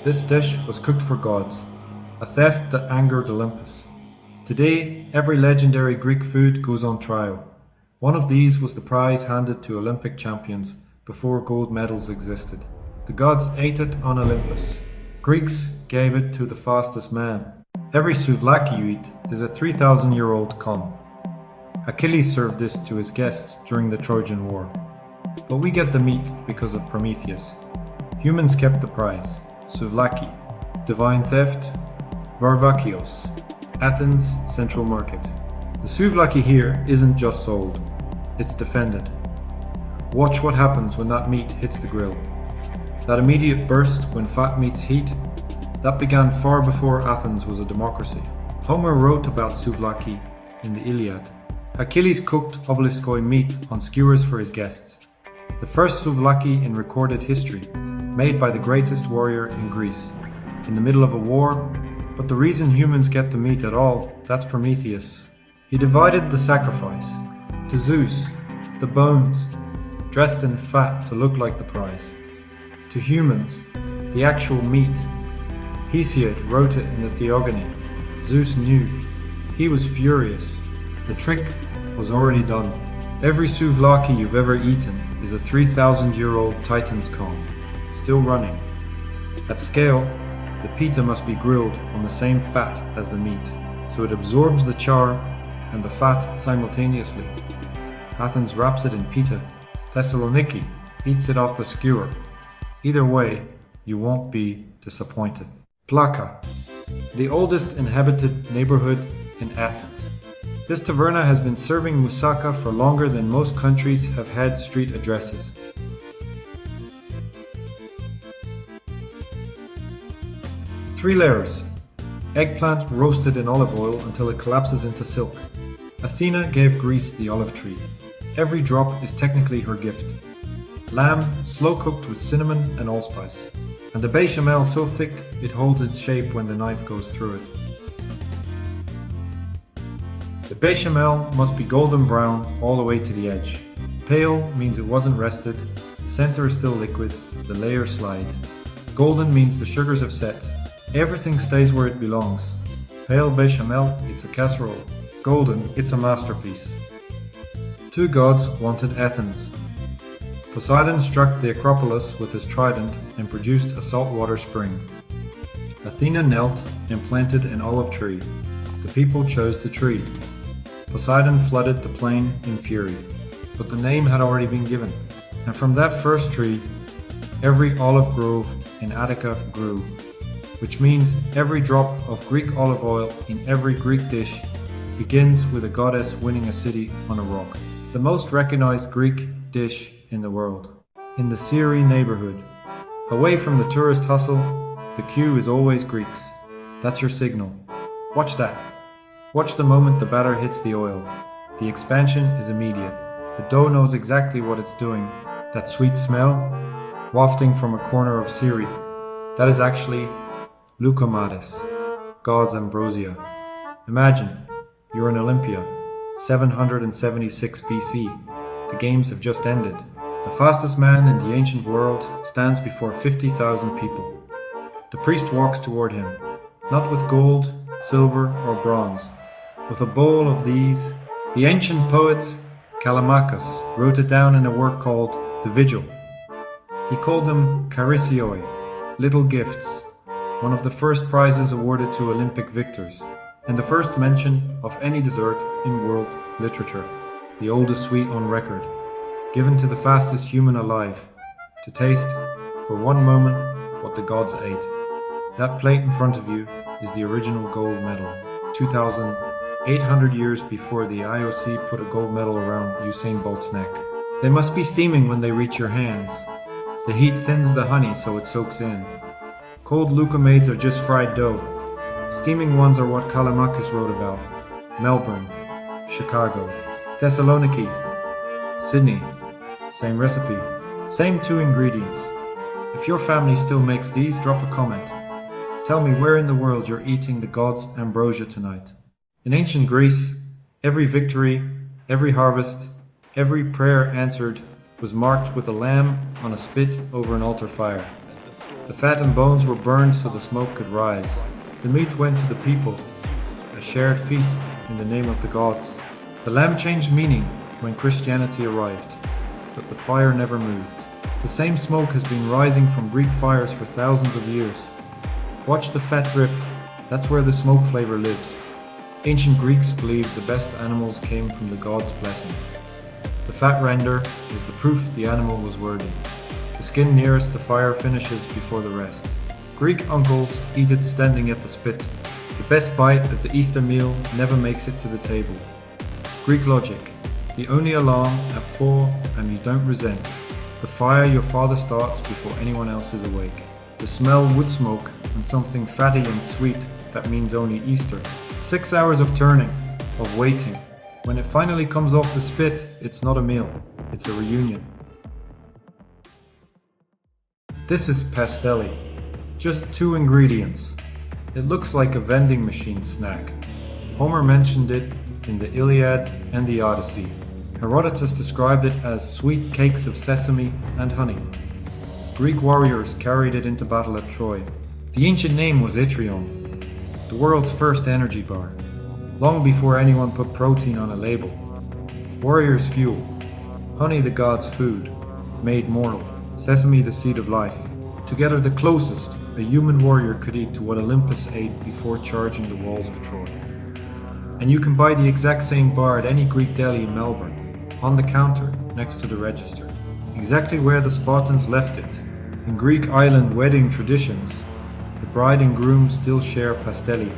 This dish was cooked for gods, a theft that angered Olympus. Today, every legendary Greek food goes on trial. One of these was the prize handed to Olympic champions before gold medals existed. The gods ate it on Olympus. Greeks gave it to the fastest man. Every souvlaki you eat is a 3,000-year-old con. Achilles served this to his guests during the Trojan War. But we get the meat because of Prometheus. Humans kept the prize. Souvlaki, divine theft, Varvakios, Athens' central market. The souvlaki here isn't just sold, it's defended. Watch what happens when that meat hits the grill. That immediate burst when fat meets heat, that began far before Athens was a democracy. Homer wrote about souvlaki in the Iliad. Achilles cooked obeliskoi meat on skewers for his guests. The first souvlaki in recorded history, made by the greatest warrior in Greece, in the middle of a war, but the reason humans get the meat at all, that's Prometheus. He divided the sacrifice. To Zeus, the bones, dressed in fat to look like the prize. To humans, the actual meat. Hesiod wrote it in the Theogony. Zeus knew. He was furious. The trick was already done. Every souvlaki you've ever eaten is a 3,000-year-old Titan's con, still running. At scale, the pita must be grilled on the same fat as the meat, so it absorbs the char and the fat simultaneously. Athens wraps it in pita. Thessaloniki eats it off the skewer. Either way, you won't be disappointed. Plaka, the oldest inhabited neighborhood in Athens. This taverna has been serving moussaka for longer than most countries have had street addresses. Three layers. Eggplant roasted in olive oil until it collapses into silk. Athena gave Greece the olive tree. Every drop is technically her gift. Lamb, slow cooked with cinnamon and allspice. And the bechamel so thick it holds its shape when the knife goes through it. The bechamel must be golden brown all the way to the edge. Pale means it wasn't rested, the center is still liquid, the layers slide. Golden means the sugars have set, everything stays where it belongs. Pale bechamel, it's a casserole. Golden, it's a masterpiece. Two gods wanted Athens. Poseidon struck the Acropolis with his trident and produced a saltwater spring. Athena knelt and planted an olive tree. The people chose the tree. Poseidon flooded the plain in fury, but the name had already been given, and from that first tree, every olive grove in Attica grew, which means every drop of Greek olive oil in every Greek dish begins with a goddess winning a city on a rock. The most recognized Greek dish in the world. In the Syri neighborhood, away from the tourist hustle, the queue is always Greeks. That's your signal. Watch that. Watch the moment the batter hits the oil. The expansion is immediate. The dough knows exactly what it's doing. That sweet smell, wafting from a corner of Syri, that is actually Loukoumades, God's Ambrosia. Imagine, you're in Olympia, 776 BC. The games have just ended. The fastest man in the ancient world stands before 50,000 people. The priest walks toward him, not with gold, silver, or bronze. With a bowl of these, the ancient poet Callimachus wrote it down in a work called The Vigil. He called them charisioi, little gifts, one of the first prizes awarded to Olympic victors, and the first mention of any dessert in world literature, the oldest sweet on record, given to the fastest human alive, to taste, for one moment, what the gods ate. That plate in front of you is the original gold medal, 2,800 years before the IOC put a gold medal around Usain Bolt's neck. They must be steaming when they reach your hands. The heat thins the honey so it soaks in. Cold Loukoumades are just fried dough. Steaming ones are what Callimachus wrote about. Melbourne, Chicago, Thessaloniki, Sydney. Same recipe, same two ingredients. If your family still makes these, drop a comment. Tell me where in the world you're eating the god's ambrosia tonight. In ancient Greece, every victory, every harvest, every prayer answered was marked with a lamb on a spit over an altar fire. The fat and bones were burned so the smoke could rise. The meat went to the people, a shared feast in the name of the gods. The lamb changed meaning when Christianity arrived, but the fire never moved. The same smoke has been rising from Greek fires for thousands of years. Watch the fat drip, that's where the smoke flavor lives. Ancient Greeks believed the best animals came from the gods' blessing. The fat render is the proof the animal was worthy. The skin nearest the fire finishes before the rest. Greek uncles eat it standing at the spit. The best bite of the Easter meal never makes it to the table. Greek logic. The only alarm at 4 and you don't resent. The fire your father starts before anyone else is awake. The smell wood smoke and something fatty and sweet that means only Easter. 6 hours of turning, of waiting. When it finally comes off the spit, it's not a meal, it's a reunion. This is Pasteli. Just 2 ingredients. It looks like a vending machine snack. Homer mentioned it in the Iliad and the Odyssey. Herodotus described it as sweet cakes of sesame and honey. Greek warriors carried it into battle at Troy. The ancient name was Yttrium, the world's first energy bar, long before anyone put protein on a label. Warriors' fuel, honey the god's food, made mortal, sesame the seed of life. Together the closest a human warrior could eat to what Olympus ate before charging the walls of Troy. And you can buy the exact same bar at any Greek deli in Melbourne, on the counter next to the register, exactly where the Spartans left it. In Greek island wedding traditions, the bride and groom still share pasteli,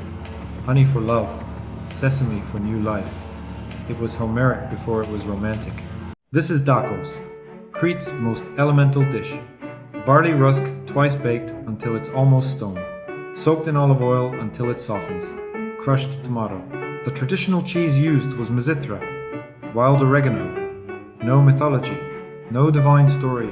honey for love, sesame for new life. It was Homeric before it was romantic. This is Dakos, Crete's most elemental dish. Barley rusk twice baked until it's almost stone, soaked in olive oil until it softens, crushed tomato. The traditional cheese used was mizithra, wild oregano. No mythology, no divine story,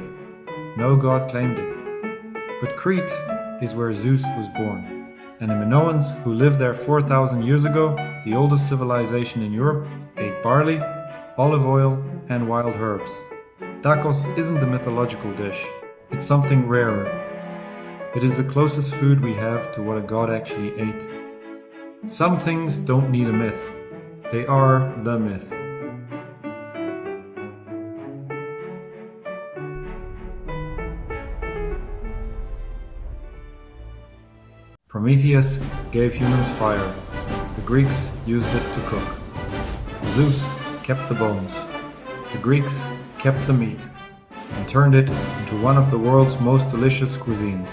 no god claimed it. But Crete is where Zeus was born, and the Minoans who lived there 4,000 years ago, the oldest civilization in Europe, ate barley, olive oil and wild herbs. Dakos isn't a mythological dish, it's something rarer. It is the closest food we have to what a god actually ate. Some things don't need a myth, they are the myth. Prometheus gave humans fire. The Greeks used it to cook. Zeus kept the bones. The Greeks kept the meat and turned it into one of the world's most delicious cuisines.